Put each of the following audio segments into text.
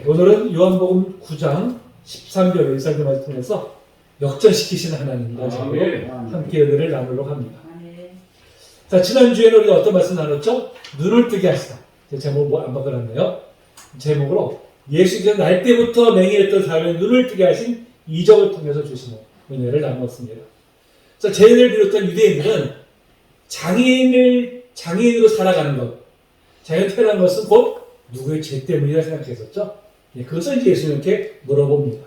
오늘은 요한복음 9장 13절 1절을 통해서 역전시키시는 하나님과 저로 함께 은혜를 나누려고 합니다. 자, 지난주에는 우리가 어떤 말씀 나눴죠? 눈을 뜨게 하시다. 제 제목 안 바꿔놨네요. 제목으로 예수께서 날 때부터 맹인했던 사람의 눈을 뜨게 하신 이적을 통해서 주시는 은혜를 나누었습니다. 자, 제 은혜를 비롯한 유대인들은 장애인으로 살아가는 것, 장애인 태어난 것은 곧 누구의 죄 때문이라 생각했었죠. 그것을 이제 예수님께 물어봅니다.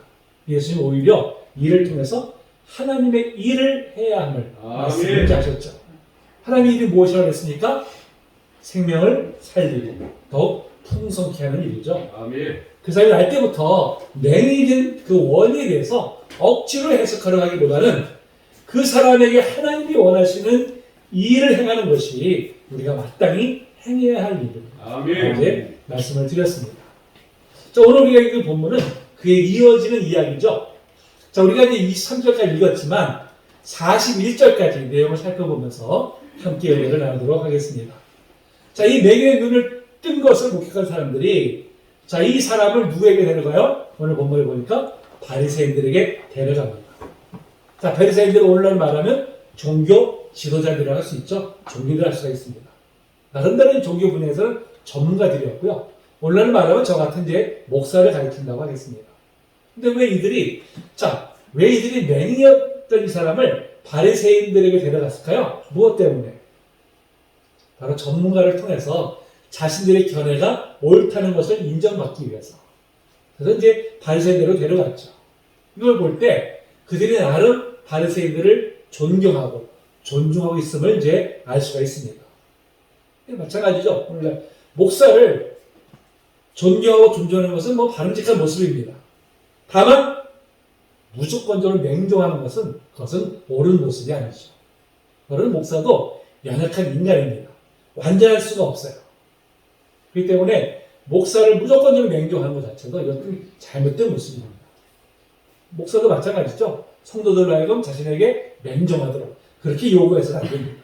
예수님 오히려 이를 통해서 하나님의 일을 해야 함을 말씀을 하셨죠. 하나님의 일이 무엇이라고 했습니까? 생명을 살리고 더욱 풍성케 하는 일이죠. 그 사람이 날 때부터 맹인된 그 원인에 대해서 억지로 해석하려 하기보다는 그 사람에게 하나님이 원하시는 일을 행하는 것이 우리가 마땅히 행해야 할 일입니다. 이제 말씀을 드렸습니다. 자, 오늘 우리가 읽은 본문은 그에 이어지는 이야기죠. 자, 우리가 이제 23절까지 읽었지만 41절까지 내용을 살펴보면서 함께 은혜를 나누도록 하겠습니다. 자, 이 맹인의 눈을 뜬 것을 목격한 사람들이 자, 이 사람을 누구에게 데려가요? 오늘 본문에 보니까 바리새인들에게 데려갑니다. 자, 바리새인들은 오늘날 말하면 종교 지도자들이라고 할 수 있죠. 종교들 할 수가 있습니다. 나름대로 종교 분야에서는 전문가들이었고요. 오늘날 말하면 저 같은 이제 목사를 가르친다고 하겠습니다. 근데 왜 이들이 맹인이었던 이 사람을 바리새인들에게 데려갔을까요? 무엇 때문에? 바로 전문가를 통해서 자신들의 견해가 옳다는 것을 인정받기 위해서. 그래서 이제 바리새인들로 데려갔죠. 이걸 볼 때 그들이 나름 바리새인들을 존경하고 존중하고 있음을 이제 알 수가 있습니다. 마찬가지죠. 오늘날 목사를 존경하고 존중하는 것은 뭐 바람직한 모습입니다. 다만 무조건적으로 맹종하는 것은 그것은 옳은 모습이 아니죠. 그런 목사도 연약한 인간입니다. 완전할 수가 없어요. 그렇기 때문에 목사를 무조건적으로 맹종하는 것 자체도 이것은 잘못된 모습입니다. 목사도 마찬가지죠. 성도들로 하여금 자신에게 맹종하도록 그렇게 요구해서는 안 됩니다.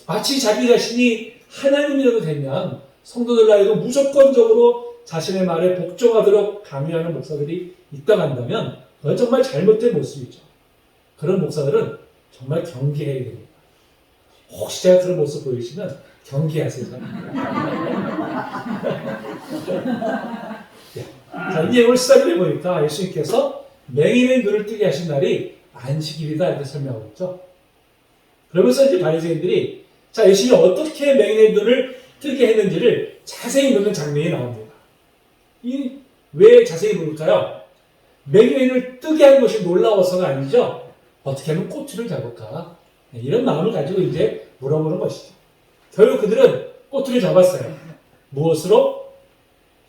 마치 자기 자신이 하나님이라도 되면 성도들로 하여금 무조건적으로 자신의 말에 복종하도록 강요하는 목사들이 있다고 한다면 그건 정말 잘못된 모습이죠. 그런 목사들은 정말 경계해야 됩니다. 혹시 제가 그런 모습 보이시면 경계하세요. 자, 이제 오늘 시작을 해보니까 예수님께서 맹인의 눈을 뜨게 하신 날이 안식일이다 이렇게 설명하고 있죠. 그러면서 이제 바리새인들이 자, 예수님이 어떻게 맹인의 눈을 뜨게 했는지를 자세히 묻는 장면이 나옵니다. 왜 자세히 묻을까요? 맹인의 눈을 뜨게 한 것이 놀라워서가 아니죠. 어떻게 하면 꼬투리를 잡을까? 이런 마음을 가지고 이제 물어보는 것이죠. 결국 그들은 꼬투리를 잡았어요. 무엇으로?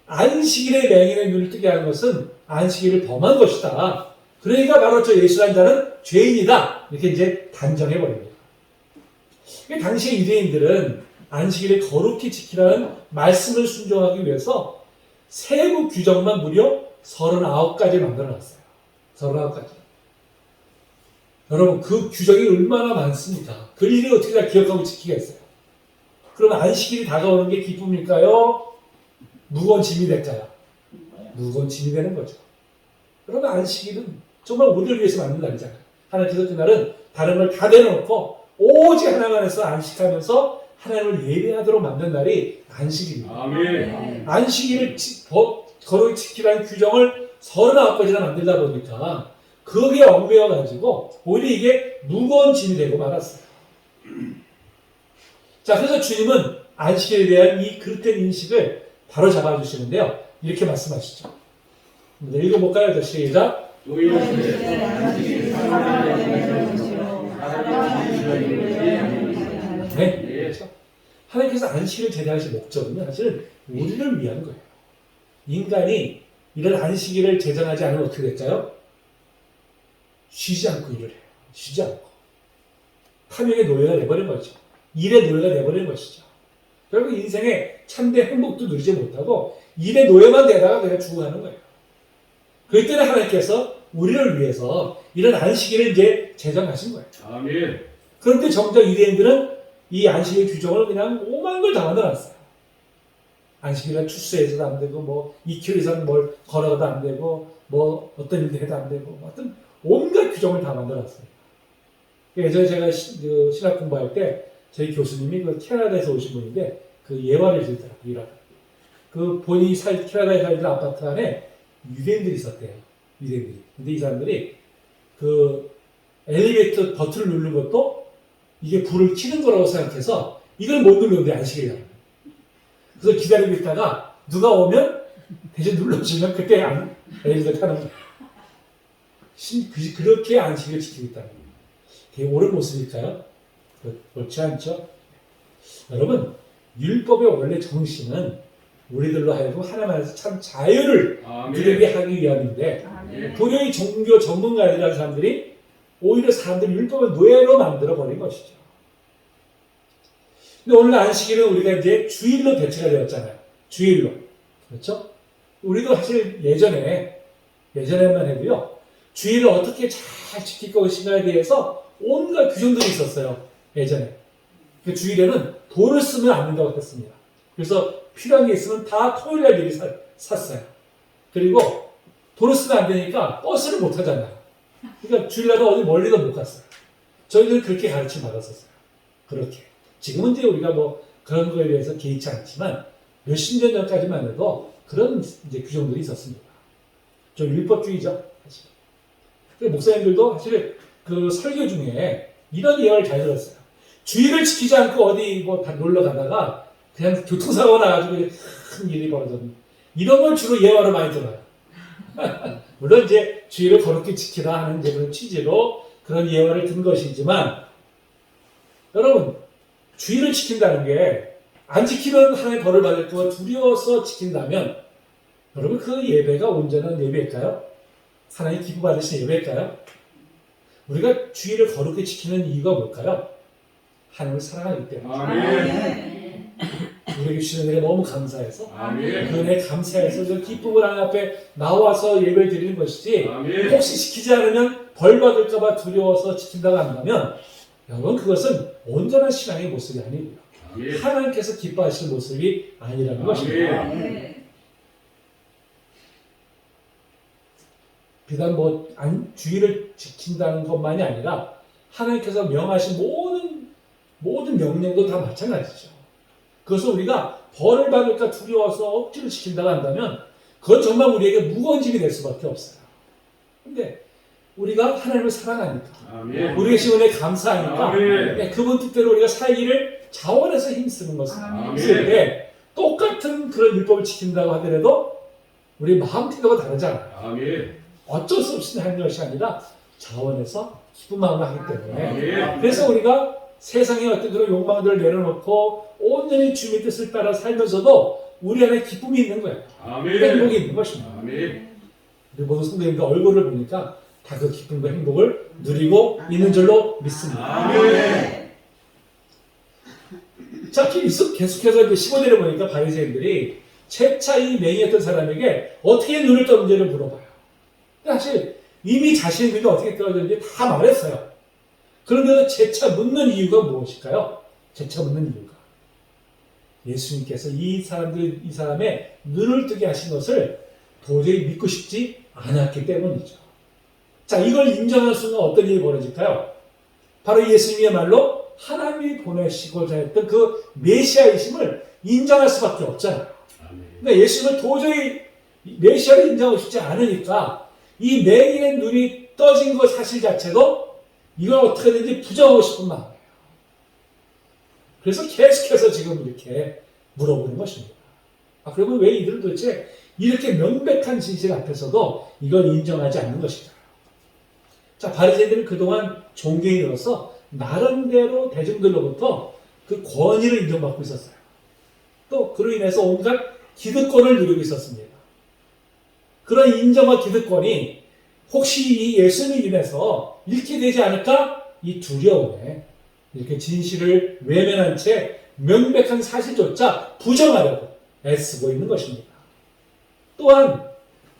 안식일에 맹인의 눈을 뜨게 한 것은 안식일을 범한 것이다. 그러니까 바로 저 예수라는 자는 죄인이다. 이렇게 이제 단정해버립니다. 당시 유대인들은 안식일을 거룩히 지키라는 말씀을 순종하기 위해서 세부 규정만 무려 39가지 만들어놨어요. 39가지. 여러분, 그 규정이 얼마나 많습니까? 그 일이 어떻게 다 기억하고 지키겠어요? 그럼 안식일이 다가오는 게 기쁨일까요? 무거운 짐이 될까요? 무거운 짐이 되는 거죠. 그러면 안식일은 정말 우리를 위해서 만든 날이잖아요. 하나님께서 그날은 다른 걸 다 내려놓고 오직 하나님께서 안식하면서 하나님을 예배하도록 만든 날이 안식일입니다. 아멘. 안식일을 거룩히 지키라는 규정을 39가지나 만들다 보니까 거기에 얽매여가지고 오히려 이게 무거운 짐이 되고 말았어요. 자, 그래서 주님은 안식일에 대한 이 그릇된 인식을 바로 잡아주시는데요. 이렇게 말씀하시죠. 읽어볼까요? 시작. 네, 그렇죠. 하나님께서 안식일을 제정하신 목적은요, 사실은 우리를 위한 거예요. 인간이 이런 안식일을 제정하지 않으면 어떻게 될까요? 쉬지 않고 일을 해요. 쉬지 않고. 탐욕의 노예가 돼버린 거죠. 일의 노예가 돼버린 것이죠. 결국 인생에 참된 행복도 누리지 못하고 일의 노예만 되다가 그냥 죽어가는 거예요. 그럴 때는 하나님께서 우리를 위해서 이런 안식일을 이제 제정하신 거예요. 아멘. 그런데 정작 유대인들은 이 안식일 규정을 그냥 오만 걸 다 만들어놨어요. 안식일날 출소해서도 안 되고, 뭐 2km 이상 뭘 걸어도 안 되고, 뭐 어떤 일도 해도 안 되고, 하여튼 온갖 규정을 다 만들었어요. 예전에 제가 신학 공부할 때 저희 교수님이 그 캐나다에서 오신 분인데 그 예화를 들더라고요. 이런. 그 본인이 캐나다에 살던 아파트 안에 유대인들이 있었대요. 유대인들이. 근데 이 사람들이 그 엘리베이터 버튼을 누르는 것도 이게 불을 켜는 거라고 생각해서 이걸 못 누르는데 안식일이라고. 그래서 기다리고 있다가 누가 오면 대신 눌러주면 그때 엘리베이터 타는 거예요. 그렇게 안식일을 지키고 있다는 거예요. 되게 옳은 모습일까요? 옳지 않죠? 여러분, 율법의 원래 정신은 우리들로 하여금 하나님 안에서 참 자유를 누리게 하기 위함인데 도리어 종교 전문가들이라는 사람들이 오히려 사람들이 율법을 노예로 만들어버린 것이죠. 근데 오늘 안식일은 우리가 이제 주일로 대체가 되었잖아요. 주일로. 그렇죠? 우리도 사실 예전에만 해도요, 주일을 어떻게 잘 지킬 것인가에 대해서 온갖 규정들이 있었어요. 예전에. 그 주일에는 돈을 쓰면 안 된다고 했습니다. 그래서 필요한 게 있으면 다 토요일날 미리 샀어요. 그리고 돈을 쓰면 안 되니까 버스를 못 타잖아요. 그러니까 주일날도 어디 멀리도 못 갔어요. 저희들은 그렇게 가르침 받았었어요. 그렇게. 지금은 이제 우리가 뭐 그런 거에 대해서 개의치 않지만 몇십 년 전까지만 해도 그런 이제 규정들이 있었습니다. 좀 율법주의죠. 사실. 목사님들도 사실 그 설교 중에 이런 예화를 잘 들었어요. 주일을 지키지 않고 어디 뭐 다 놀러 가다가 그냥 교통사고 나가지고 큰 일이 벌어졌는 이런 걸 주로 예화로 많이 들어요. 물론 이제 주일을 거룩히 지키라 하는 이제 그런 취지로 그런 예화를 든 것이지만 여러분 주일을 지킨다는 게 안 지키면 하나님의 벌을 받을 거 두려워서 지킨다면 여러분 그 예배가 온전한 예배일까요? 하나님 기뻐 받으신 예배일까요? 우리가 주일을 거룩히 지키는 이유가 뭘까요? 하나님을 사랑하기 때문에. 아멘. 우리에게 주시는 은혜가 너무 감사해서 아멘. 그 은혜에 감사해서 저 기쁨을 하나님 앞에 나와서 예배를 드리는 것이지 아멘. 혹시 지키지 않으면 벌 받을까 봐 두려워서 지킨다고 한다면 여러분 그것은 온전한 신앙의 모습이 아니고요. 아멘. 하나님께서 기뻐하시는 모습이 아니라는 것입니다. 아멘. 비단 주의를 지킨다는 것만이 아니라 하나님께서 명하신 모든 명령도 다 마찬가지죠. 그것을 우리가 벌을 받을까 두려워서 억지로 지킨다고 한다면 그건 정말 우리에게 무거운 짐이 될 수밖에 없어요. 근데 우리가 하나님을 사랑하니까 아멘. 우리의 시원에 감사하니까 아멘. 그분 뜻대로 우리가 살기를 자원해서 힘쓰는 것을 아멘. 때 똑같은 그런 율법을 지킨다고 하더라도 우리 마음 태도가 다르잖아요. 아멘. 어쩔 수 없이 하는 것이 아니라 자원해서 기쁜 마음을 하기 때문에 아멘. 그래서 우리가 세상의 어떤 그런 욕망들을 내려놓고 온전히 주님의 뜻을 따라 살면서도 우리 안에 기쁨이 있는 거예요. 아멘. 행복이 있는 것입니다. 아멘. 우리 모든 성도님들 얼굴을 보니까 다 그 기쁨과 행복을 누리고 있는 줄로 믿습니다. 아멘. 자, 계속해서 이제 15절에 보니까 바리새인들이 채차 이 맹인했던 사람에게 어떻게 눈을 떴는지를 물어봐요. 사실 이미 자신의 눈이 어떻게 떠졌는지 다 말했어요. 그런데도 재차 묻는 이유가 무엇일까요? 재차 묻는 이유가 예수님께서 이 사람의 눈을 뜨게 하신 것을 도저히 믿고 싶지 않았기 때문이죠. 자, 이걸 인정할 순간 어떤 일이 벌어질까요? 바로 예수님이야말로 하나님이 보내시고자 했던 그 메시아이심을 인정할 수밖에 없잖아요. 그러니까 예수님을 도저히 메시아를 인정하고 싶지 않으니까 이 맹인의 눈이 떠진 것 사실 자체도 이걸 어떻게든지 부정하고 싶은 마음이에요. 그래서 계속해서 지금 이렇게 물어보는 것입니다. 그리고 왜 이들은 도대체 이렇게 명백한 진실 앞에서도 이걸 인정하지 않는 것일까요? 자, 바리새인들은 그동안 종교인으로서 나름대로 대중들로부터 그 권위를 인정받고 있었어요. 또 그로 인해서 온갖 기득권을 누리고 있었습니다. 그런 인정과 기득권이 혹시 이 예수님을 인해서 잃게 되지 않을까? 이 두려움에 이렇게 진실을 외면한 채 명백한 사실조차 부정하려고 애쓰고 있는 것입니다. 또한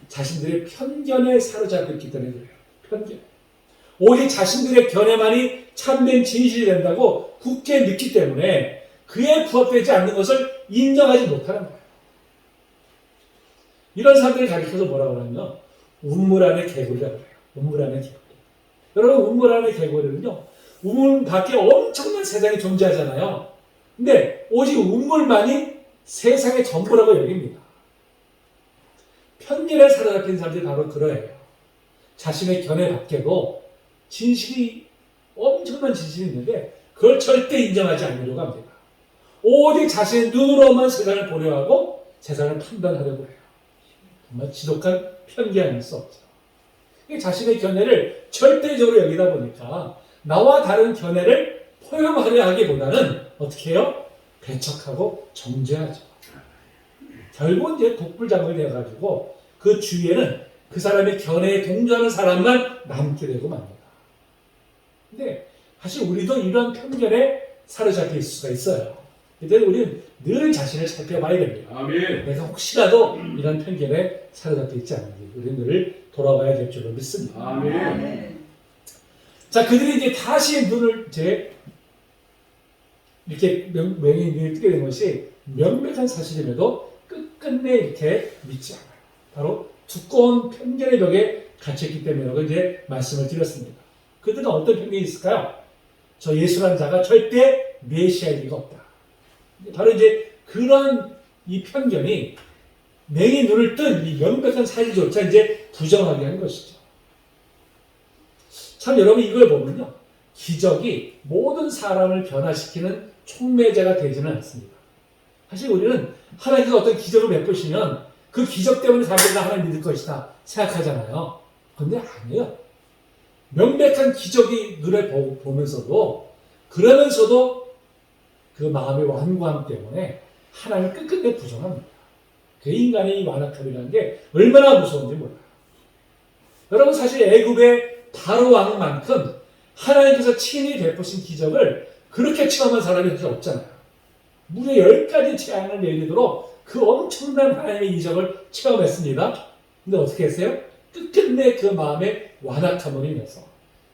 자신들의 편견에 사로잡혀 있기 때문에 그래요. 편견. 오직 자신들의 견해만이 참된 진실이 된다고 굳게 믿기 때문에 그에 부합되지 않는 것을 인정하지 못하는 거예요. 이런 사람들을 가리켜서 뭐라고 하냐면 우물 안의 개구리라고 해요. 우물 안의 개구리. 여러분 우물 안의 개구리는요. 우물 밖에 엄청난 세상이 존재하잖아요. 근데 오직 우물만이 세상의 전부라고 여깁니다. 편견에 사로잡힌 사람들이 바로 그러해요. 자신의 견해 밖에도 진실이 엄청난 진실이 있는데 그걸 절대 인정하지 않으려고 합니다. 오직 자신의 눈으로만 세상을 보려 하고 세상을 판단하려고 해요. 정말 지독한 편견일 수 없죠. 자신의 견해를 절대적으로 여기다 보니까 나와 다른 견해를 포용하려 하기보다는 어떻게 해요? 배척하고 정죄하죠. 결국 이제 독불장군이 되어가지고 그 주위에는 그 사람의 견해에 동조하는 사람만 남게 되고 맙니다. 근데 사실 우리도 이런 편견에 사로잡힐 수가 있어요. 그때 우리는 늘 자신을 살펴봐야 됩니다. 아멘. 내가 혹시라도 이런 편견에 사로잡혀 있지 않은지 우리는 늘 돌아봐야 될 줄로 믿습니다. 아멘. 자, 그들이 이제 다시 눈을 이렇게 맹인의 눈을 뜨게 된 것이 명백한 사실임에도 끝끝내 이렇게 믿지 않아요. 바로 두꺼운 편견의 벽에 갇혔기 때문이라고 이제 말씀을 드렸습니다. 그들은 어떤 편견이 있을까요? 저 예수라는 자가 절대 메시아일 리가 없다. 바로 이제 그런 이 편견이 맹인 눈을 뜬 이 명백한 사실조차 이제 부정하게 한 것이죠. 참 여러분 이걸 보면요. 기적이 모든 사람을 변화시키는 촉매제가 되지는 않습니다. 사실 우리는 하나님께서 어떤 기적을 베푸시면 그 기적 때문에 사람들이 다 하나님 믿을 것이다 생각하잖아요. 그런데 아니에요. 명백한 기적이 눈에 보면서도 그러면서도 그 마음의 완고함 때문에 하나님을 끝끝내 부정합니다. 그 인간의 완악함이라는 게 얼마나 무서운지 몰라요. 여러분 사실 애굽의 바로 왕만큼 하나님께서 친히 베푸신 기적을 그렇게 체험한 사람이 사실 없잖아요. 무려 10가지 재앙을 내리도록 그 엄청난 하나님의 이적을 체험했습니다. 근데 어떻게 했어요? 끝끝내 그 마음의 완악함으로 인해서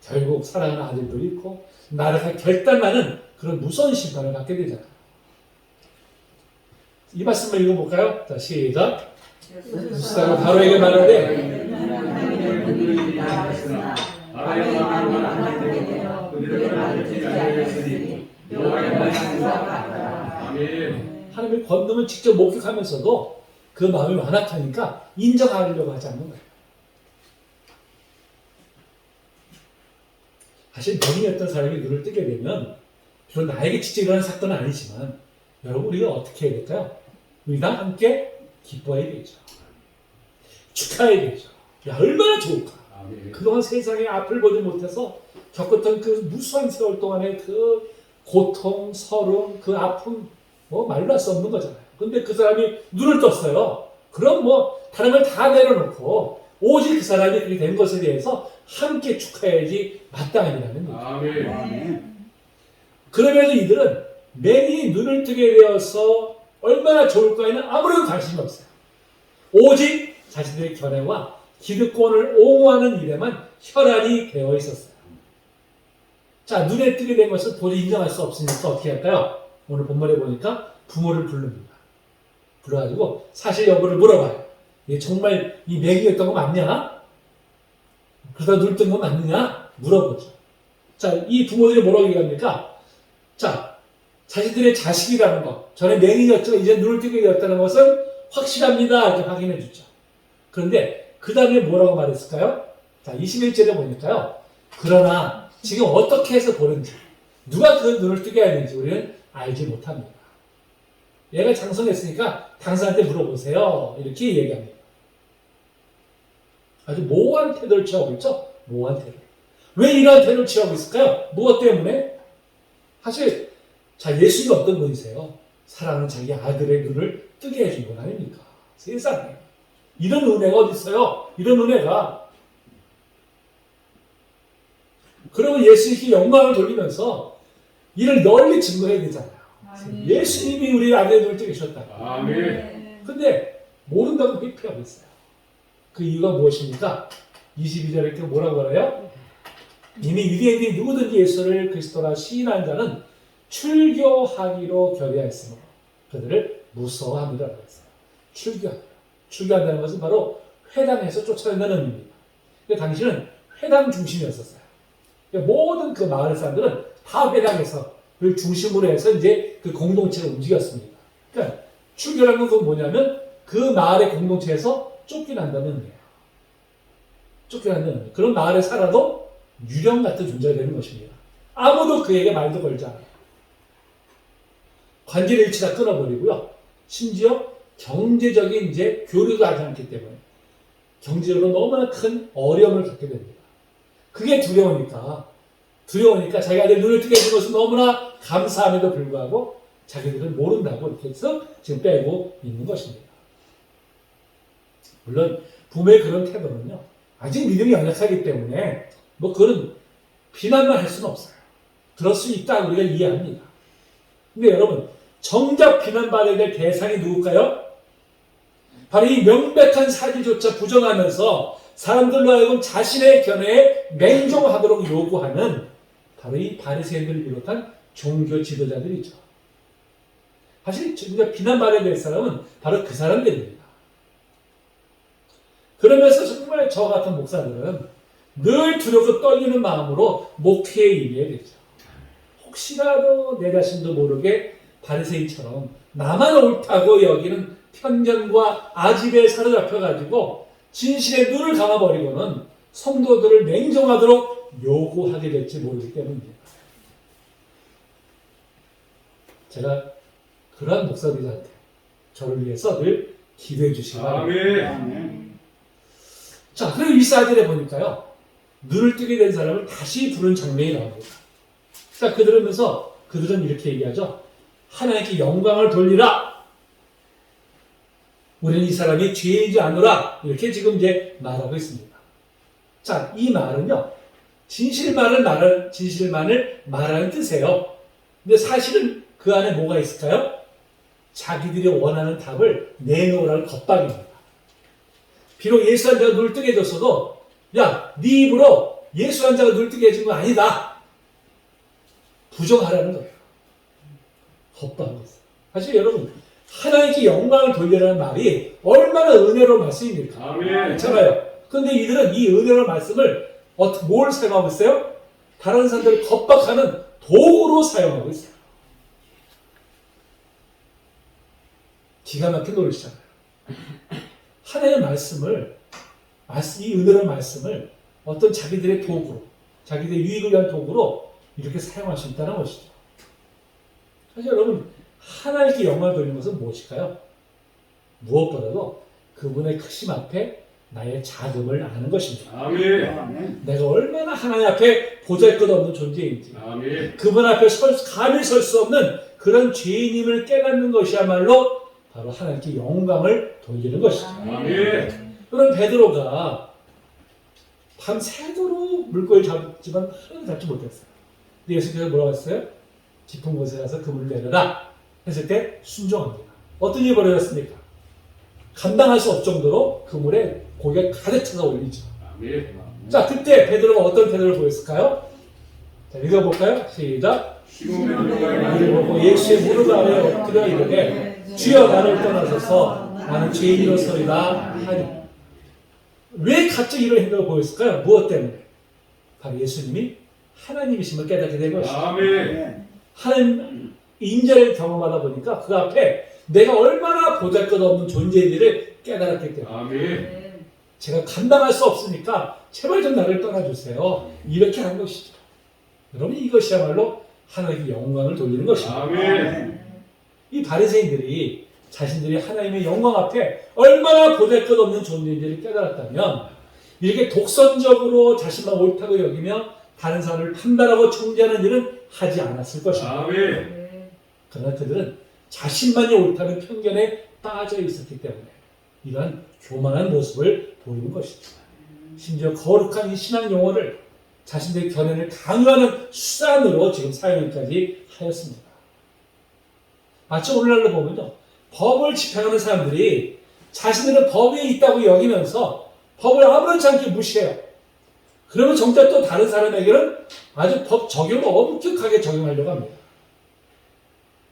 결국 사랑하는 아들도 잃고 나라가 결단나는 그런 무서운 심판을 받게 되잖아요. 이 말씀을 읽어볼까요? 자, 시작. 예수가 바로에게 말하되 하나님의 권능을 직접 목격하면서도 그 마음이 완악하니까 인정하려고 하지 않는 거예요. 사실 명의였던 사람이 눈을 뜨게 되면 비록 나에게 직접 일어난 사건은 아니지만 여러분 우리가 어떻게 해야 될까요? 우리가 함께 기뻐해야 되죠. 축하해야 되죠. 야, 얼마나 좋을까. 아멘. 그동안 세상에 앞을 보지 못해서 겪었던 그 무수한 세월 동안의 그 고통, 서름, 그 아픔 뭐 말로 할 수 없는 거잖아요. 근데 그 사람이 눈을 떴어요. 그럼 뭐 다른 걸 다 내려놓고 오직 그 사람이 그렇게 된 것에 대해서 함께 축하해야지 마땅하다는 거죠. 아멘. 그러면서 이들은 맹인이 눈을 뜨게 되어서 얼마나 좋을까에는 아무런 관심이 없어요. 오직 자신들의 견해와 기득권을 옹호하는 일에만 혈안이 되어 있었어요. 자, 눈에 뜨게 된 것을 도저히 인정할 수 없으니까 어떻게 할까요? 오늘 본문에 보니까 부모를 부릅니다. 불러가지고 사실 여부를 물어봐요. 얘 정말 이 맹인이었던 거 맞냐? 그러다 눈 뜬 거 맞느냐? 물어보죠. 자, 이 부모들이 뭐라고 얘기합니까? 자, 자신들의 자식이라는 것, 전에 맹인이었지만 이제 눈을 뜨게 되었다는 것은 확실합니다. 이렇게 확인해 주죠. 그런데 그 다음에 뭐라고 말했을까요? 자, 21절에 보니까요. 그러나 지금 어떻게 해서 보는지, 누가 그 눈을 뜨게 하는지 우리는 알지 못합니다. 얘가 장성했으니까 당사한테 물어보세요. 이렇게 얘기합니다. 아주 모호한 태도를 취하고 있죠? 모호한 태도. 왜 이러한 태도를 취하고 있을까요? 무엇 때문에? 사실 자, 예수님이 어떤 분이세요? 사랑하는 자기 아들의 눈을 뜨게 해준 분 아닙니까? 세상에. 이런 은혜가 어디 있어요? 이런 은혜가. 그러면 예수님께 영광을 돌리면서 이를 널리 증거해야 되잖아요. 예수님이 우리 아들의 눈을 뜨게 해주셨다. 아멘. 근데 모른다고 회피하고 있어요. 그 이유가 무엇입니까? 22절에 이렇게 뭐라고 말해요? 이미 유대인들이 누구든지 예수를 그리스도라 시인한 자는 출교하기로 결의하였으므로 그들을 무서워함이라고 했어요. 출교하기로. 출교한다는 것은 바로 회당에서 쫓아낸다는 의미입니다. 그러니까 당시는 회당 중심이었었어요. 그러니까 모든 그 마을 사람들은 다 회당에서 그 중심으로 해서 이제 그 공동체를 움직였습니다. 그러니까 출교라는 건 뭐냐면 그 마을의 공동체에서 쫓겨난다는 의미예요. 쫓겨난다는 의미. 그런 마을에 살아도 유령 같은 존재가 되는 것입니다. 아무도 그에게 말도 걸지 않아요. 관계를 일치 다 끊어버리고요. 심지어 경제적인 이제 교류도 하지 않기 때문에 경제적으로 너무나 큰 어려움을 겪게 됩니다. 그게 두려우니까 자기가 내 눈을 뜨게 해준 것은 너무나 감사함에도 불구하고 자기들은 모른다고 이렇게 해서 지금 빼고 있는 것입니다. 물론 부모의 그런 태도는요, 아직 믿음이 연약하기 때문에 뭐 그런 비난만 할 수는 없어요. 그럴 수 있다 우리가 이해합니다. 근데 여러분, 정작 비난받아야 될 대상이 누굴까요? 바로 이 명백한 사실조차 부정하면서 사람들로 하여금 자신의 견해에 맹종하도록 요구하는 바로 이 바리새인들을 비롯한 종교 지도자들이죠. 사실 진짜 비난받아야 될 사람은 바로 그 사람들입니다. 그러면서 정말 저 같은 목사들은 늘 두렵고 떨리는 마음으로 목회에 임해야 되죠. 혹시라도 내 자신도 모르게 바리새인처럼 나만 옳다고 여기는 편견과 아집에 사로잡혀가지고 진실의 눈을 감아버리고는 성도들을 맹종하도록 요구하게 될지 모르기 때문입니다. 제가 그러한 목사들한테 저를 위해서 늘 기도해 주시기 바랍니다. 아멘. 자, 그리고 1사절에 보니까요, 눈을 뜨게 된 사람을 다시 부른 장면이 나옵니다. 자, 그들은 이렇게 얘기하죠. 하나님께 영광을 돌리라. 우리는 이 사람이 죄인지 않노라. 이렇게 지금 이제 말하고 있습니다. 자, 이 말은요, 진실만을 말하는 뜻이에요. 근데 사실은 그 안에 뭐가 있을까요? 자기들이 원하는 답을 내놓으라는 겁박입니다. 비록 예수 한 자가 눈을 뜨게 해줬어도, 야, 네 입으로 예수 한 자가 눈을 뜨게 해준 건 아니다. 부정하라는 거예요. 겁박을 했어요. 사실 여러분, 하나님께 영광을 돌리라는 말이 얼마나 은혜로운 말씀입니까? 아멘. 그렇잖아요. 그런데 이들은 이 은혜로운 말씀을 뭘 사용하고 있어요? 다른 사람들을 겁박하는 도구로 사용하고 있어요. 기가 막힌 노릇이잖아요. 하나님의 말씀을, 이 은혜로운 말씀을 어떤 자기들의 도구로, 자기들의 유익을 위한 도구로 이렇게 사용할 수 있다는 것이죠. 사실 여러분, 하나님께 영광을 돌리는 것은 무엇일까요? 무엇보다도 그분의 크심 앞에 나의 작음을 아는 것입니다. 아멘. 내가 얼마나 하나님 앞에 보잘것없는 존재인지, 아멘. 그분 앞에 감히 설 수 없는 그런 죄인임을 깨닫는 것이야말로 바로 하나님께 영광을 돌리는 것이죠. 아멘. 그런 베드로가 밤새도록 물고기 잡지만 하나도 잡지 못했어요. 근데 예수께서 뭐라고 했어요? 깊은 곳에 가서 그물을 내려라 했을 때 순종합니다. 어떤 일이 벌어졌습니까? 감당할 수 없을 정도로 그물에 고기가 가득 차서 올리죠. 아멘. 자, 그때 베드로가 어떤 태도를 보였을까요? 자, 읽어볼까요? 시작. 이를 보고 예수의 무릎 아래에 엎드려 이르되 주여 나를 떠나소서 나는 죄인이로소이다 하니. 왜 갑자기 이런 행동을 보였을까요? 무엇 때문에? 바로 예수님이 하나님이심을 깨닫게 된 것이죠. 아멘. 하나님 인자를 경험하다 보니까 그 앞에 내가 얼마나 보잘것없는 존재인지를 깨달았기 때문에 아멘. 제가 감당할 수 없으니까 제발 좀 나를 떠나주세요. 이렇게 한 것이죠. 여러분, 이것이야말로 하나님께 영광을 돌리는 것입니다. 아멘. 이 바리새인들이 자신들이 하나님의 영광 앞에 얼마나 보잘것없는 존재인지를 깨달았다면 이렇게 독선적으로 자신만 옳다고 여기며 다른 사람을 판단하고 총재하는 일은 하지 않았을 것입니다. 아멘. 그러나 그들은 자신만이 옳다는 편견에 빠져 있었기 때문에 이러한 교만한 모습을 보이는 것이죠. 심지어 거룩한 이 신앙 용어를 자신들의 견해를 강요하는 수단으로 지금 사용까지 하였습니다. 마치 오늘날로 보면요, 법을 집행하는 사람들이 자신들은 법 위에 있다고 여기면서 법을 아무렇지 않게 무시해요. 그러면 정작 또 다른 사람에게는 아주 법 적용을 엄격하게 적용하려고 합니다.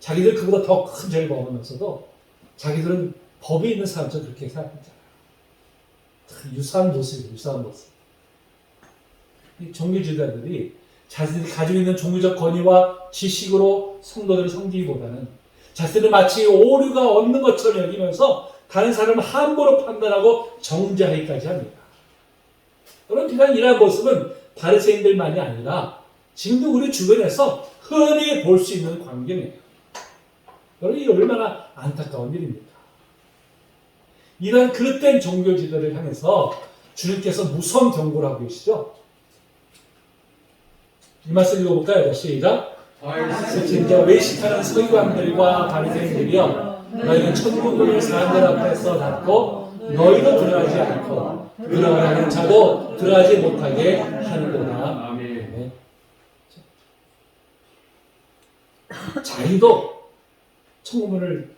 자기들 그보다 더 큰 죄를 범하면서도 자기들은 법이 있는 사람처럼 그렇게 생각하잖아요. 유사한 모습이에요. 유사한 모습. 이 종교지도자들이 자신들이 가지고 있는 종교적 권위와 지식으로 성도들을 섬기기보다는 자신들은 마치 오류가 없는 것처럼 여기면서 다른 사람을 함부로 판단하고 정죄하기까지 합니다. 여러분, 비단 이러한 모습은 바리새인들만이 아니라 지금도 우리 주변에서 흔히 볼 수 있는 광경이에요. 여러분, 이 얼마나 안타까운 일입니까? 이러한 그릇된 종교 지도를 향해서 주님께서 무서운 경고를 하고 계시죠. 이 말씀 읽어볼까요? 시작. 진짜 외식하는 서기관들과 바리새인들이여, 너희는 천국을 사람들 앞에서 닫고 너희도 들어가지 않고 들어가는 자도 들어가지 못하게 하는구나. 아멘. 자기도 천국문을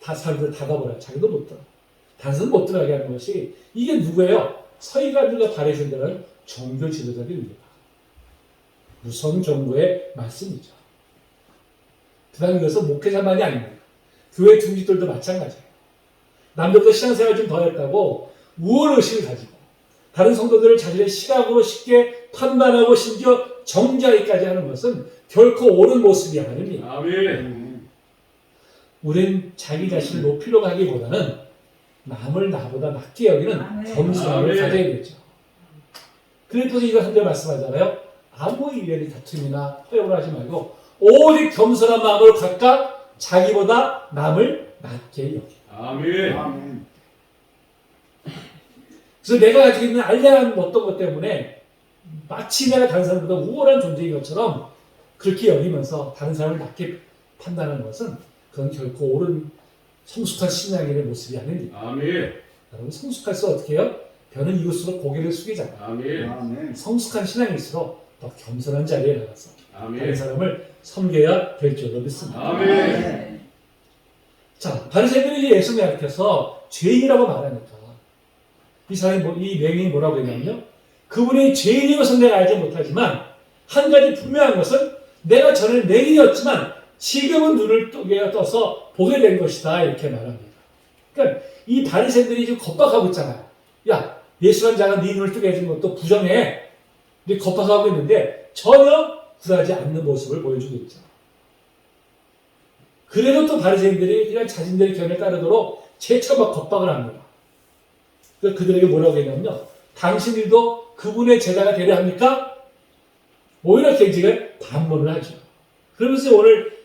다 사람들 닫아버려. 자기도 못 들어. 단순 못 들어가게 하는 것이 이게 누구예요? 서기관들과 바리새인들은 종교 지도자들입니다. 무서운 경고의 말씀이죠. 그다음에 이것은 목회자만이 아닙니다. 교회 중직들도 마찬가지예요. 남들보다 신앙생활 좀 더 했다고 우월의식을 가지고 다른 성도들을 자신의 시각으로 쉽게 판단하고 심지어 정죄하기까지 하는 것은 결코 옳은 모습이 아닙니다. 아멘. 우린 자기 자신을 높이려고 하기보다는 남을 나보다 낮게 여기는 겸손함을 아멘. 가져야 되죠. 그래서 이거 한절 말씀하잖아요. 아무 일련의 다툼이나 허용을 하지 말고 오직 겸손한 마음으로 각각 자기보다 남을 낮게 여기고. 아멘. 그래서 내가 가지고 있는 알량한 어떤 것 때문에 마치 내가 다른 사람보다 우월한 존재인 것처럼 그렇게 여기면서 다른 사람을 낮게 판단하는 것은 그건 결코 옳은 성숙한 신앙인의 모습이 아닙니다. 아멘. 여러분, 성숙할수록 어떻게 해요? 변은 이웃으로 고개를 숙이잖아요. 아멘. 성숙한 신앙일수록 더 겸손한 자리에 나가서 다른 아멘. 사람을 섬겨야 될 줄로 믿습니다. 아멘. 자, 바리새인들이 예수님을 가르쳐서 죄인이라고 말하니까 이 사람이 이 맹인이 뭐라고 했냐면요. 그분이 죄인인 것은 내가 알지 못하지만 한 가지 분명한 것은 내가 전에 맹인이었지만 지금은 눈을 떠서 보게 된 것이다. 이렇게 말합니다. 그러니까 이 바리새인들이 지금 겁박하고 있잖아요. 야, 예수란 자가 네 눈을 뜨게 해준 것도 부정해. 이렇게 겁박하고 있는데 전혀 굴하지 않는 모습을 보여주고 있죠. 그래도 또 바리새인들이 그냥 자신들의 견해에 따르도록 재차 막 겁박을 합니다. 그래서 그들에게 뭐라고 했냐면요. 당신들도 그분의 제자가 되려 합니까? 오히려 굉장히 반문을 하죠. 그러면서 오늘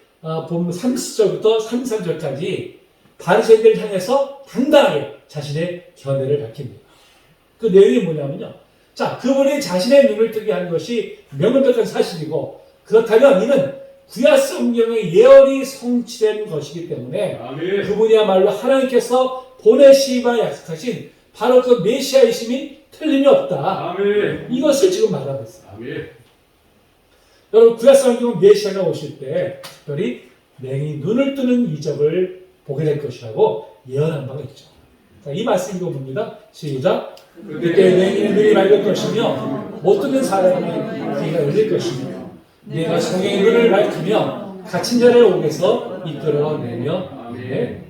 본문 30절부터 33절까지 바리새인들을 향해서 당당하게 자신의 견해를 밝힙니다. 그 내용이 뭐냐면요. 자, 그분이 자신의 눈을 뜨게 한 것이 명백한 사실이고 그렇다면 이는 구약 성경의 예언이 성취된 것이기 때문에 아멘. 그분이야말로 하나님께서 보내시기만 약속하신 바로 그 메시아이심이 틀림이 없다. 아멘. 이것을 지금 말하고 있어요. 아멘. 여러분, 구약 성경은 메시아가 오실 때 특별히 맹인이 눈을 뜨는 이적을 보게 될 것이라고 예언한 바가 있죠. 자, 이 말씀 읽어봅니다. 시작. 그때 맹인의 눈이 맑을 것이며 못 듣는 사람의 귀가 열릴 것이며 내가 성경의 눈을 밝히며 갇힌 자를 옥에서 이끌어내며. 아멘.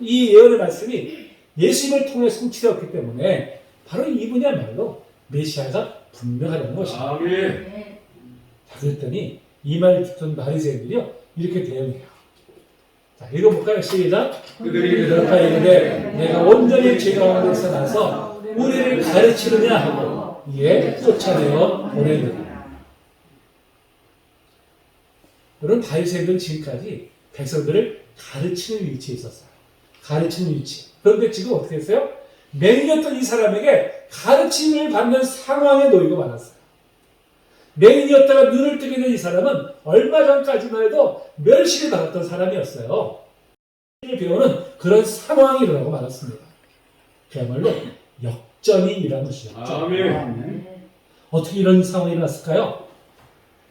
이 예언의 말씀이 예수님을 통해 성취되었기 때문에 바로 이분이야말로 메시아가 분명하다는 것입니다. 아멘. 자, 그랬더니 이 말을 듣던 바리새인들이요 이렇게 대응해요. 자, 읽어볼까요? 시작. 그들이 그렇다 이르되 내가 온전히 죄 가운데서 나서 우리를 가르치느냐 하고 이에 쫓아내어 보내느니라. 여러분, 바리새인들은 지금까지 백성들을 가르치는 위치에 있었어요. 가르치는 위치. 그런데 지금 어떻게 했어요? 맹인이었던 이 사람에게 가르침을 받는 상황에 놓이고 말았어요. 맹인이었다가 눈을 뜨게 된 이 사람은 얼마 전까지만 해도 멸시를 받았던 사람이었어요. 배우는 그런 상황이 일어나고 말았습니다. 그야말로 역전이 일어난 것이죠. 아멘. 어떻게 이런 상황이 일어났을까요?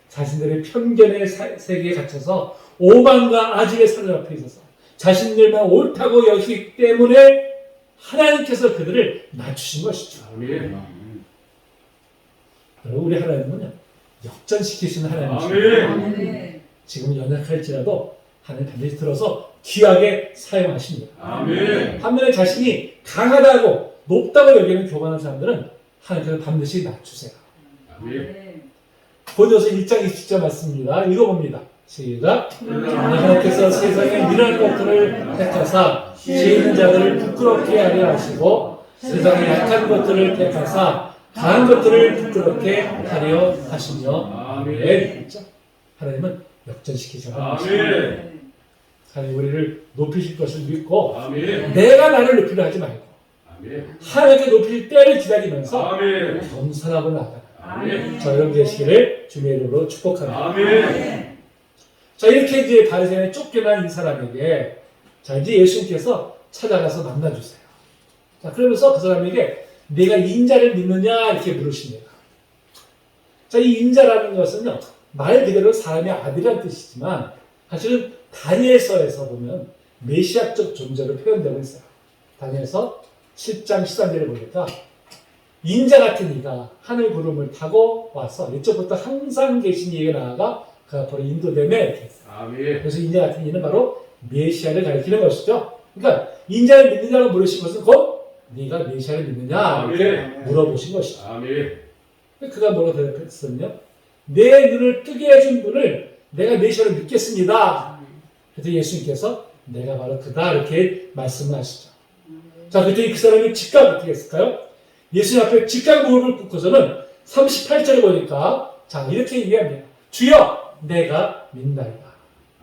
자신들의 편견의 세계에 갇혀서 오만과 아직의 사들 앞에 있어서 자신들만 옳다고 여기기 때문에 하나님께서 그들을 낮추신 것이죠. 아멘. 여러분, 우리 하나님은요 역전시키시는 하나님이십니다. 아멘. 아멘. 지금 연약할지라도 하나님 반드시 들어서 귀하게 사용하십니다. 아멘. 반면에 자신이 강하다고 높다고 여기는 교만한 사람들은 하나님께서 반드시 낮추세요. 아멘. 고린도서 1장 27절 말씀입니다. 읽어봅니다. 시작. 하나님께서 세상에 미련한 것들을 택하사 지혜 있는 자들을 부끄럽게 하려 하시고 세상에 약한 것들을 택하사 강한 것들을 부끄럽게 하려 하시며 아멘. 하나님은 역전시키지 않으십니다. 아멘. 하나님 우리를 높이실 것을 믿고 아멘. 내가 나를 높이려 하지 말고 아멘. 하나님께 높일 때를 기다리면서 아멘. 겸손하고 나아가라. 아멘. 저 여러분 되시기를 주님의 이름으로 축복합니다. 아멘. 자, 이렇게 이제 바리새인에 쫓겨난 이 사람에게 자, 이제 예수님께서 찾아가서 만나주세요. 자, 그러면서 그 사람에게 내가 인자를 믿느냐 이렇게 물으십니다. 자, 이 인자라는 것은요, 말 그대로 사람의 아들이라는 뜻이지만 사실은 다니엘서에서 보면 메시아적 존재로 표현되고 있어요. 다니엘서 7장 13절에 보니까 인자 같은 이가 하늘 구름을 타고 와서 이쪽부터 항상 계신 이에게 나아가 그 앞으로 인도되며 이렇게 했어요. 아멘. 그래서 인자 같은 이는 바로 메시아를 가리키는 것이죠. 그러니까 인자를 믿느냐고 물으신 것은 곧 네가 메시아를 믿느냐 이렇게 물어보신 것이죠. 아멘. 그가 뭐라고 대답했었냐? 내 눈을 뜨게 해준 분을 내가 메시아를 믿겠습니다. 그래서 예수님께서 내가 바로 그다 이렇게 말씀을 하시죠. 자, 그때 그 사람이 즉각 어떻게 했을까요? 예수님 앞에 즉각 무릎을 꿇고서는 38절에 보니까 자 이렇게 얘기합니다. 주여 내가 믿나이다.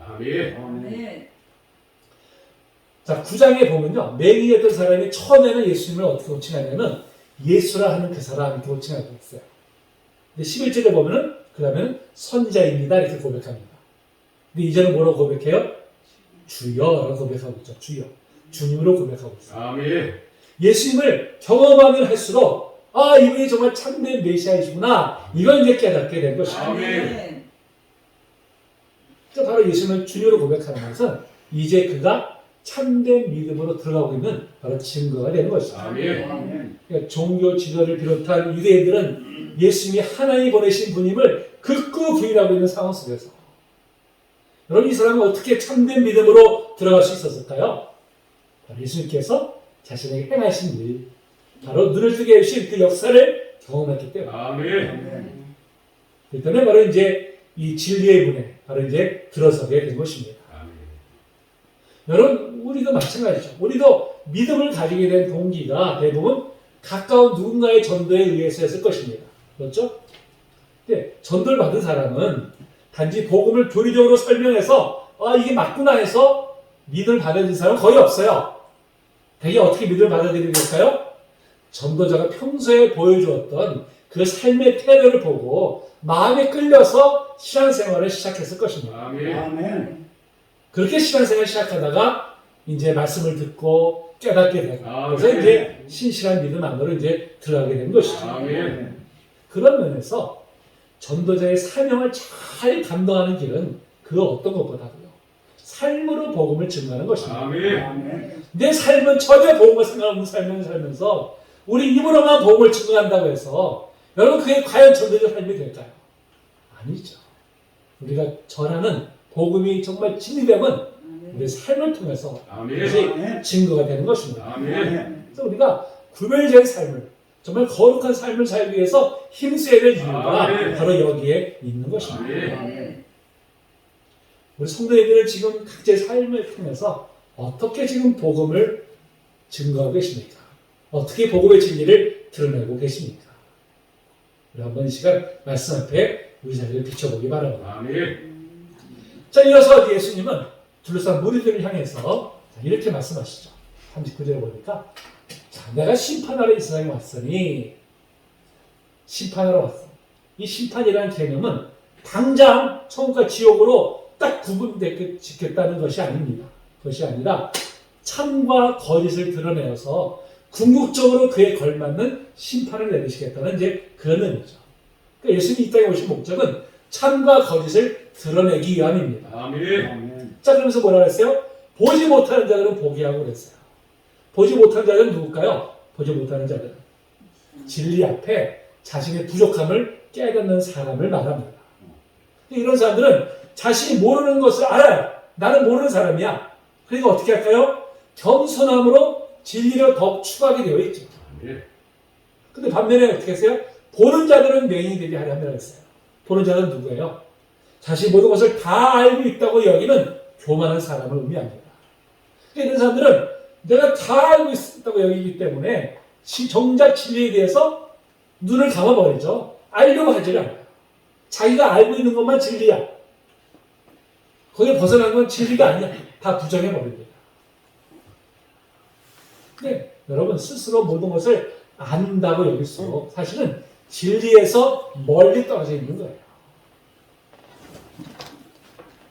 아멘. 아멘. 자 9장에 보면요. 맹인이었던 사람이 처음에는 예수님을 어떻게 호칭하냐면 예수라 하는 그 사람 이렇게 호칭하고 있어요. 근데 11절에 보면은 그 다음에는 선자입니다 이렇게 고백합니다. 근데 이제는 뭐라고 고백해요? 주여라고 고백하고 있죠. 주여. 주님으로 고백하고 있어요. 아멘. 예수님을 경험하면 할수록 아 이분이 정말 참된 메시아이시구나 이걸 이제 깨닫게 된 것이죠. 아멘. 그러니까 바로 예수님을 주님으로 고백하는 것은 이제 그가 참된 믿음으로 들어가고 있는 바로 증거가 되는 것이죠. 아멘. 아멘. 그러니까 종교 지도를 비롯한 유대인들은 예수님이 하나님이 보내신 분임을 극구 부인하고 있는 상황 속에서 여러분 이 사람은 어떻게 참된 믿음으로 들어갈 수 있었을까요? 바로 예수님께서 자신에게 행하신 일, 바로 눈을 뜨게 해주신 그 역사를 경험했기 때문에 아멘. 아멘. 그 때문에 바로 이제 이 진리의 문에 바로 이제 들어서게 된 것입니다. 아멘. 여러분 우리도 마찬가지죠. 우리도 믿음을 가지게 된 동기가 대부분 가까운 누군가의 전도에 의해서였을 것입니다. 그렇죠? 근데 전도를 받은 사람은 단지 복음을 교리적으로 설명해서 아 이게 맞구나 해서 믿음을 받아들인 사람은 거의 없어요. 대개 어떻게 믿음을 받아들이게 될까요? 전도자가 평소에 보여주었던 그 삶의 태도를 보고 마음에 끌려서 신앙생활을 시작했을 것입니다. 아멘. 아멘. 그렇게 신앙생활을 시작하다가 이제 말씀을 듣고 깨닫게 되고 그래서 아멘. 이제 신실한 믿음 안으로 이제 들어가게 된 것이죠. 아멘. 그런 면에서 전도자의 사명을 잘 감당하는 길은 그 어떤 것보다도요. 삶으로 복음을 증거하는 것입니다. 아멘. 아멘. 내 삶은 전혀 복음을 생각하는 삶을 살면서 우리 입으로만 복음을 증거한다고 해서 여러분 그게 과연 전도자 삶이 될까요? 아니죠. 우리가 전하는 복음이 정말 진리되면 우리 삶을 통해서 아멘. 그것이 증거가 되는 것입니다. 아멘. 그래서 우리가 구별된 삶을 정말 거룩한 삶을 살기 위해서 힘써야 될 이유가 아멘. 바로 여기에 있는 것입니다. 아멘. 아멘. 우리 성도님들은 지금 각자의 삶을 통해서 어떻게 지금 복음을 증거하고 계십니까? 어떻게 복음의 진리를 드러내고 계십니까? 우리 한번 이 시간 말씀 앞에 우리 자리를 비춰보기 바랍니다. 아멘. 자, 이어서 예수님은 둘러싼 무리들을 향해서 이렇게 말씀하시죠. 39절에 보니까 자, 내가 심판하러 이 세상에 왔으니 심판하러 왔어. 이 심판이라는 개념은 당장 천국과 지옥으로 딱 구분짓겠다는 것이 아닙니다. 그것이 아니라 참과 거짓을 드러내어서 궁극적으로 그에 걸맞는 심판을 내리시겠다는 이제 그런 의미죠. 그러니까 예수님이 이 땅에 오신 목적은 참과 거짓을 드러내기 위함입니다. 아멘. 아멘. 자, 그러면서 뭐라고 했어요? 보지 못하는 자들은 보게 하고 그랬어요. 보지 못하는 자들은 누굴까요? 보지 못하는 자들은 진리 앞에 자신의 부족함을 깨닫는 사람을 말합니다. 이런 사람들은 자신이 모르는 것을 알아요. 나는 모르는 사람이야. 그러니까 어떻게 할까요? 겸손함으로 진리를 더욱 추구하게 되어 있죠. 아멘. 근데 반면에 어떻게 하세요? 보는 자들은 맹인이 되게 하려 함이라고 했어요. 보는 자는 누구예요? 자신이 모든 것을 다 알고 있다고 여기는 교만한 사람을 의미합니다. 이런 사람들은 내가 다 알고 있다고 여기기 때문에 정작 진리에 대해서 눈을 감아버리죠. 알려고 하지를 않아요. 자기가 알고 있는 것만 진리야. 거기에 벗어난 건 진리가 아니야. 다 부정해버립니다. 근데 여러분 스스로 모든 것을 안다고 여길수록 사실은 진리에서 멀리 떨어져 있는 거예요.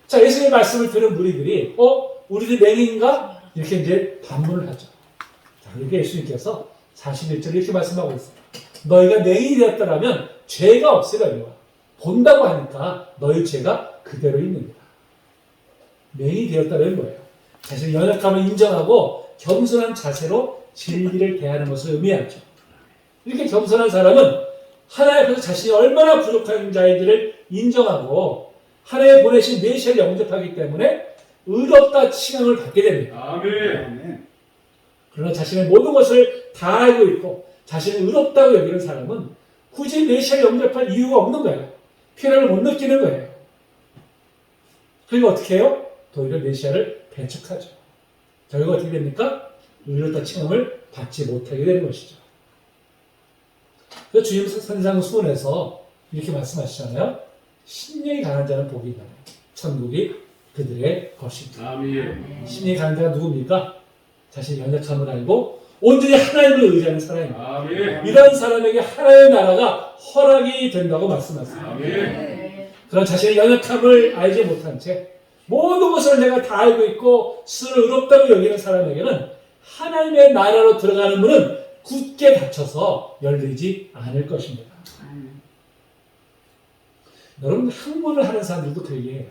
자, 예수님의 말씀을 들은 무리들이 우리들 맹인인가? 이렇게 이제 반문을 하죠. 자, 그러니까 예수님께서 41절에 이렇게 말씀하고 있어요. 너희가 맹인이 되었더라면 죄가 없으려니와 본다고 하니까 너희 죄가 그대로 있느니라. 맹인이 되었다는 뭐예요? 자신의 연약함을 인정하고 겸손한 자세로 진리를 대하는 것을 의미하죠. 이렇게 겸손한 사람은 하나님 앞에서 자신이 얼마나 부족한 자인지를 인정하고 하나님 보내신 메시아를 영접하기 때문에 의롭다 칭함을 받게 됩니다. 아멘. 아멘. 그러나 자신의 모든 것을 다 알고 있고 자신을 의롭다고 여기는 사람은 굳이 메시아를 영접할 이유가 없는 거예요. 필요를 못 느끼는 거예요. 그리고 어떻게 해요? 도리어 메시아를 배척하죠. 결과 어떻게 됩니까? 의롭다 칭함을 받지 못하게 되는 것이죠. 그래서 주님 산상 수훈에서 이렇게 말씀하시잖아요. 심령이 강한 자는 복이 있나요? 천국이 그들의 것입니다. 아멘. 심령이 강한 자가 누굽니까? 자신의 연약함을 알고 온전히 하나님을 의지하는 사람입니다. 아멘. 이런 사람에게 하나님의 나라가 허락이 된다고 말씀하세요. 아멘. 그런 자신의 연약함을 알지 못한 채 모든 것을 내가 다 알고 있고 스스로 의롭다고 여기는 사람에게는 하나님의 나라로 들어가는 문은 굳게 닫혀서 열리지 않을 것입니다. 여러분 학문을 하는 사람들도 그 얘기해요.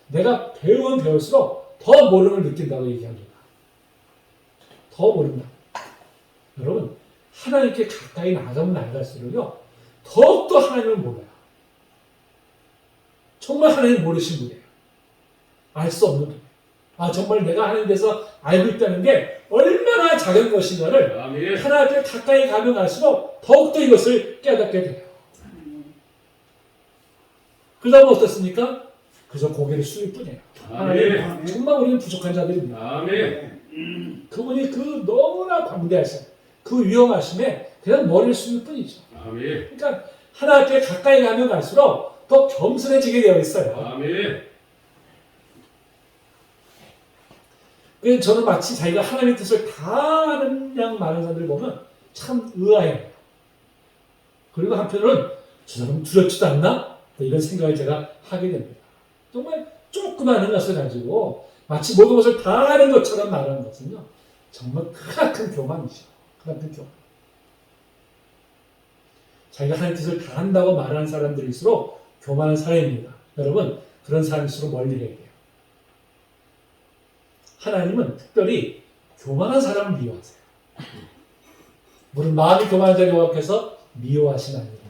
내가 배우면 배울수록 더 모름을 느낀다고 얘기합니다. 더 모른다. 여러분 하나님께 가까이 나가면 나갈수록요 더욱더 하나님을 몰라요. 정말 하나님 모르신 분이에요. 알 수 없는 분이에요. 정말 내가 하나님에 대해서 알고 있다는 게 얼마나 작은 것인가를 아멘. 하나님 앞에 가까이 가면 갈수록 더욱더 이것을 깨닫게 돼요. 그러다 보면 어떻습니까? 그저 고개를 숙일 뿐이에요. 하나님 아멘. 정말 우리는 부족한 자들입니다. 아멘. 그분이 그 너무나 광대하신 그 위험하심에 그냥 머리를 숙일 뿐이죠. 아멘. 그러니까 하나님 앞에 가까이 가면 갈수록 더 겸손해지게 되어 있어요. 아멘. 그래서 저는 마치 자기가 하나님의 뜻을 다 아는 양 많은 사람들을 보면 참 의아해요. 그리고 한편으로는 저 사람 두렵지도 않나? 이런 생각을 제가 하게 됩니다. 정말 조그마한 것을 가지고 마치 모든 것을 다 아는 것처럼 말하는 것은요. 정말 크나큰 교만이죠. 크나큰 교만. 자기가 하나님의 뜻을 다 안다고 말하는 사람들일수록 교만한 사람입니다. 여러분 그런 사람일수록 멀리 해야 돼요. 하나님은 특별히 교만한 사람을 미워하세요. 물론 마음이 교만한 자를 영합해서 미워하시는 아니겠습니다.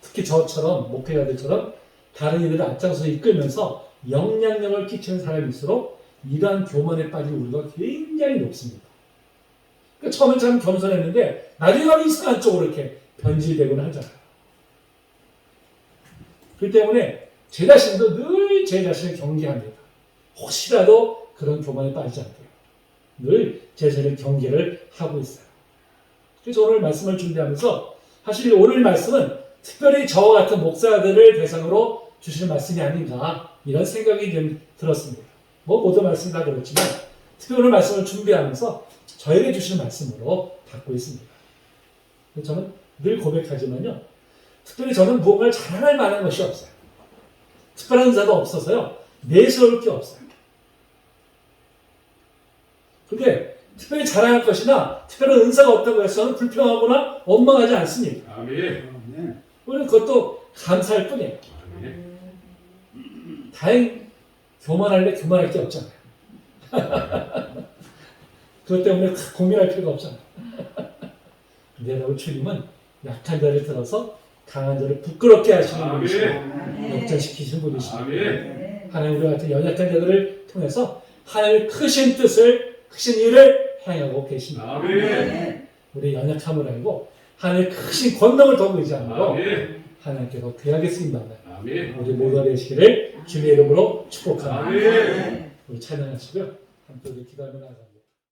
특히 저처럼 목회자들처럼 다른 이들을 앞장서서 이끌면서 영향력을 끼치는 사람일수록 이러한 교만에 빠질 우려가 굉장히 높습니다. 그러니까 처음엔 참 겸손했는데 나중에 가면 이상한 쪽으로 이렇게 변질되곤 하잖아요. 그렇기 때문에 제 자신도 늘 제 자신을 경계합니다. 혹시라도 그런 교만에 빠지지 않도록 늘 제 자신을 경계를 하고 있어요. 그래서 오늘 말씀을 준비하면서 사실 오늘 말씀은 특별히 저와 같은 목사들을 대상으로 주시는 말씀이 아닌가 이런 생각이 좀 들었습니다. 모든 말씀 다 그렇지만 특별히 오늘 말씀을 준비하면서 저에게 주시는 말씀으로 받고 있습니다. 저는 늘 고백하지만요. 특별히 저는 무언가를 자랑할 만한 것이 없어요. 특별한 은사도 없어서요. 내세울 게 없어요. 근데 특별히 자랑할 것이나 특별한 은사가 없다고 해서는 불평하거나 원망하지 않습니다. 아멘. 우리는 그것도 감사할 뿐이에요. 아멘. 다행히 교만할래 교만할 게 없잖아요. 그것 때문에 고민할 필요가 없잖아요. 근데 여러분 주님은 약한 자를 들어서 강한 자를 부끄럽게 하시는 분이시고 아멘. 역전시키시는 분이시고 아멘. 하나님 우리 같은 연약한 자들을 통해서 하나님의 크신 뜻을, 크신 일을 행하고 계십니다. 아멘. 우리 연약함을 알고 하나님의 크신 권능을 더욱 의지함으로 아멘. 하나님께서 귀하겠습니다. 아멘. 우리 모두가 되시기를 주님의 이름으로 축복합니다. 아멘. 우리 찬양하시고요. 함께 우리 기도하며 나아갑니다.